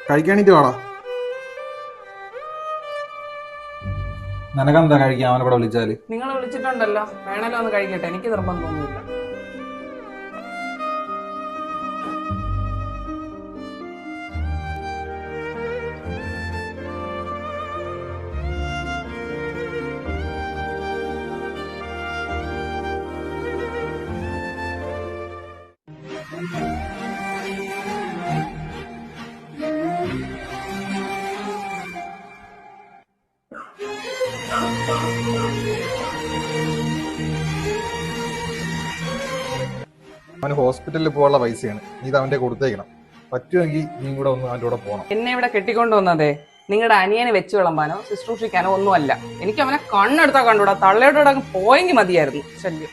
കഴിക്കാണിട്ട് വാടാ. നിനക്കെന്താ കഴിക്കാൻ അവനെ കൂടെ വിളിച്ചാല്? നിങ്ങൾ വിളിച്ചിട്ടുണ്ടല്ലോ, വേണല്ലോ ഒന്ന് കഴിക്കട്ടെ, എനിക്ക് നിർബന്ധമൊന്നുമില്ല. അവന് ഹോസ്പിറ്റലിൽ പോകാനുള്ള പൈസയാണ്, നീ ഇത് അവന്റെ കൊടുത്തേക്കണം. പറ്റുമെങ്കിൽ നീ കൂടെ ഒന്ന് അവൻ്റെ കൂടെ പോകണം. എന്നെ ഇവിടെ കെട്ടിക്കൊണ്ടുവന്നതേ നിങ്ങളുടെ അനിയനെ വെച്ച് വിളമ്പാനോ ശുശ്രൂഷിക്കാനോ ഒന്നുമല്ല. എനിക്ക് അവനെ കണ്ണെടുത്താ കണ്ടുകൂടാ. തള്ളയുടെ പോയെങ്കിൽ മതിയായിരുന്നു ശല്യം.